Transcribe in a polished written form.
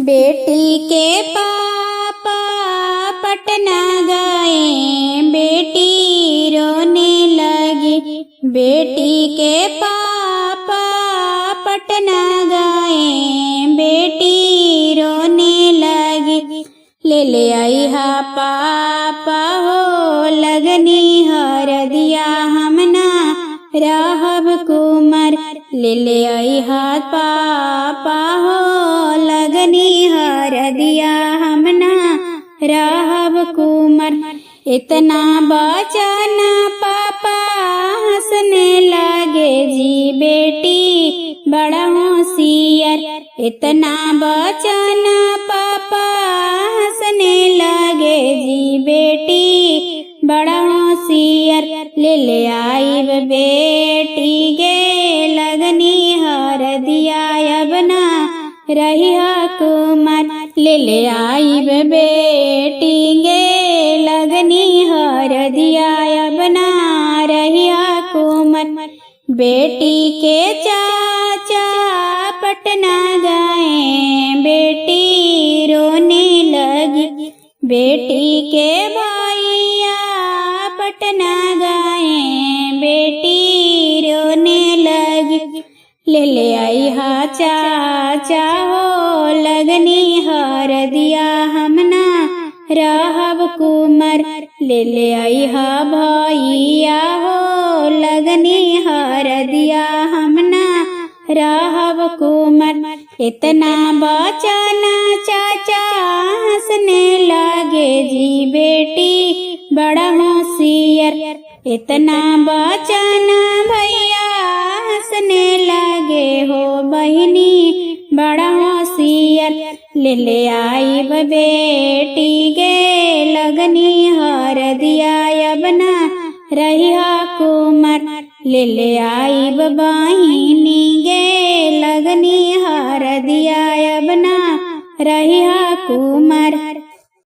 बेटी के पापा पटना गए, बेटी रोने लगी। बेटी के पापा पटना गए, बेटी रोने लगी। ले आई हा पापा हो लगनी हरदिया, हमना रहब कुमार। ले आई हा पापा हो लगनी हरदिया, हमना रहब कुमार। इतना बचना पापा हंसने लगे जी, बेटी बड़ा होशियार। इतना बचना पापा हंसने लगे जी, बेटी बड़ा होशियार। ले आई बेटी गे लगनी हरदिया, अब ना रही कुमार। ले आई बेटी गे लगनी हरदिया, अब ना रही कुमार। बेटी के चाचा पटना गए, बेटी रोने लगी। बेटी के भैया पटना गए, बेटी रोने लगी। ले आई हा चाचा हो लगनी हरदिया, हमना रहब कुमार। ले आई हा भैया हो लगनी हरदिया, हमना रहब कुमार। इतना बचना चाचा हंसने लगे जी, बेटी बड़ा होशियार। इतना बचना भैया हंसने लगे हो, बहिनी बड़ा होशियार। ले आई बेटी गे लगनी हरदिया, अब ना रही कुमार। ले आई बहिनी गे लगनी हरदिया, अब ना रही कुमार।